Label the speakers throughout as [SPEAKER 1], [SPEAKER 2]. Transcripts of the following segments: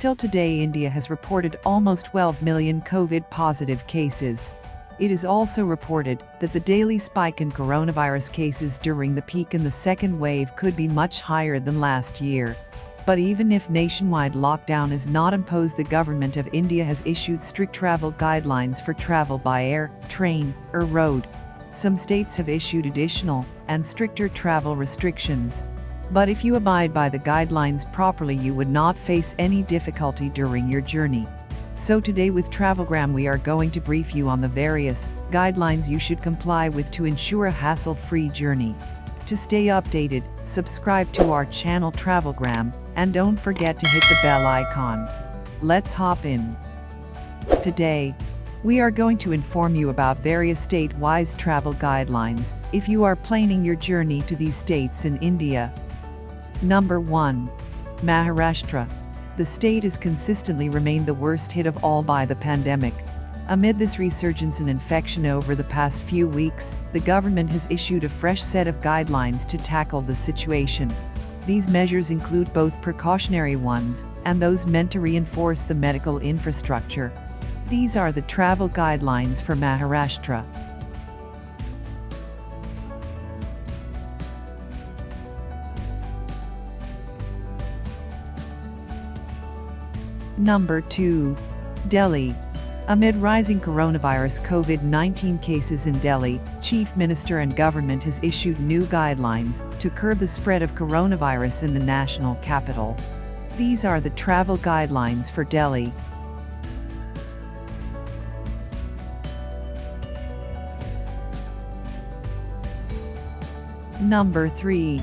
[SPEAKER 1] Till today, India has reported almost 12 million COVID-positive cases. It is also reported that the daily spike in coronavirus cases during the peak in the second wave could be much higher than last year. But even if nationwide lockdown is not imposed, the government of India has issued strict travel guidelines for travel by air, train, or road. Some states have issued additional and stricter travel restrictions. But if you abide by the guidelines properly, you would not face any difficulty during your journey. So today with Travelgram we are going to brief you on the various guidelines you should comply with to ensure a hassle-free journey. To stay updated, subscribe to our channel Travelgram and don't forget to hit the bell icon. Let's hop in. Today, we are going to inform you about various state-wise travel guidelines if you are planning your journey to these states in India. Number 1. Maharashtra. The state has consistently remained the worst hit of all by the pandemic. Amid this resurgence in infection over the past few weeks, the government has issued a fresh set of guidelines to tackle the situation. These measures include both precautionary ones and those meant to reinforce the medical infrastructure. These are the travel guidelines for Maharashtra. Number 2. Delhi. Amid rising coronavirus COVID-19 cases in Delhi, Chief Minister and government has issued new guidelines to curb the spread of coronavirus in the national capital. These are the travel guidelines for Delhi. Number 3.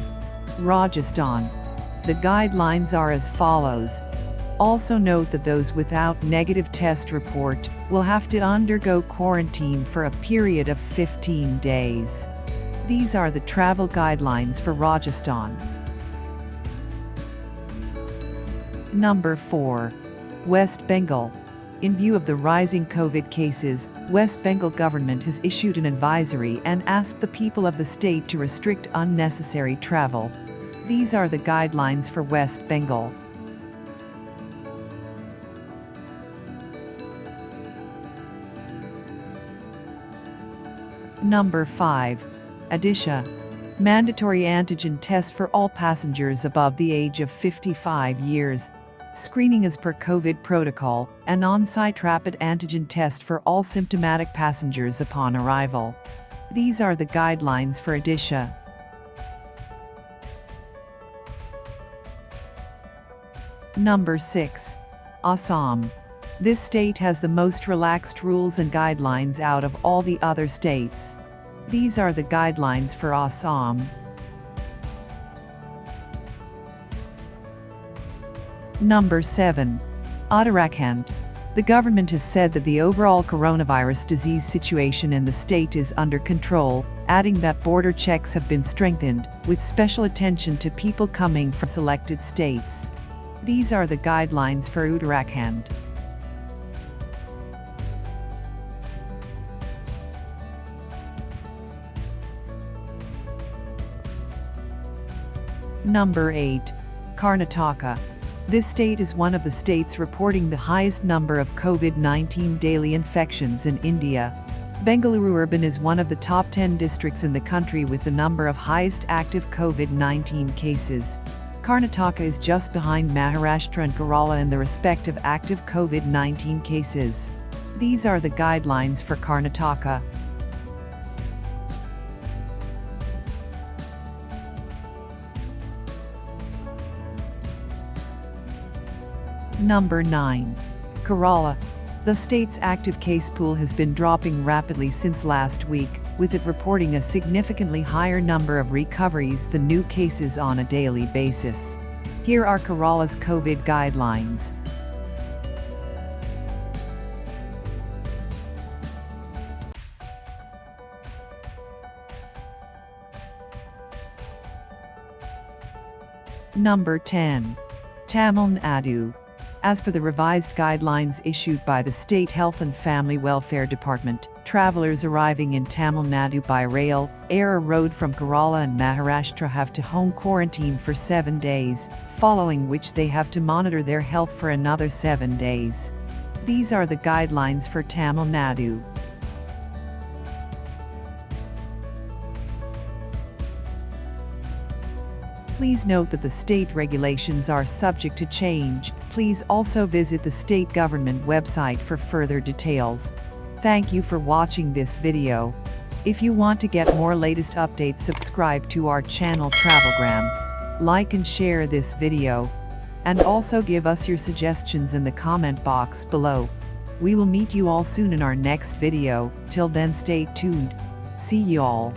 [SPEAKER 1] Rajasthan. The guidelines are as follows. Also note that those without negative test report will have to undergo quarantine for a period of 15 days. These are the travel guidelines for Rajasthan. Number 4. West Bengal. In view of the rising COVID cases, West Bengal government has issued an advisory and asked the people of the state to restrict unnecessary travel. These are the guidelines for West Bengal. Number 5. Odisha. Mandatory antigen test for all passengers above the age of 55 years. Screening as per COVID protocol, an on-site rapid antigen test for all symptomatic passengers upon arrival. These are the guidelines for Odisha. Number 6. Assam. This state has the most relaxed rules and guidelines out of all the other states. These are the guidelines for Assam. Number 7. Uttarakhand. The government has said that the overall coronavirus disease situation in the state is under control, adding that border checks have been strengthened, with special attention to people coming from selected states. These are the guidelines for Uttarakhand. Number 8. Karnataka. This state is one of the states reporting the highest number of COVID-19 daily infections in India. Bengaluru urban is one of the top 10 districts in the country with the number of highest active COVID-19 cases. Karnataka is just behind Maharashtra and Kerala in the respective active COVID-19 cases. These are the guidelines for Karnataka. Number 9. Kerala. The state's active case pool has been dropping rapidly since last week, with it reporting a significantly higher number of recoveries than new cases on a daily basis. Here are Kerala's COVID guidelines. Number 10. Tamil Nadu. As per the revised guidelines issued by the State Health and Family Welfare Department, travelers arriving in Tamil Nadu by rail, air or road from Kerala and Maharashtra have to home quarantine for 7 days, following which they have to monitor their health for another 7 days. These are the guidelines for Tamil Nadu. Please note that the state regulations are subject to change. Please also visit the state government website for further details. Thank you for watching this video. If you want to get more latest updates, subscribe to our channel Travelgram. Like and share this video. And also give us your suggestions in the comment box below. We will meet you all soon in our next video. Till then, stay tuned. See you all.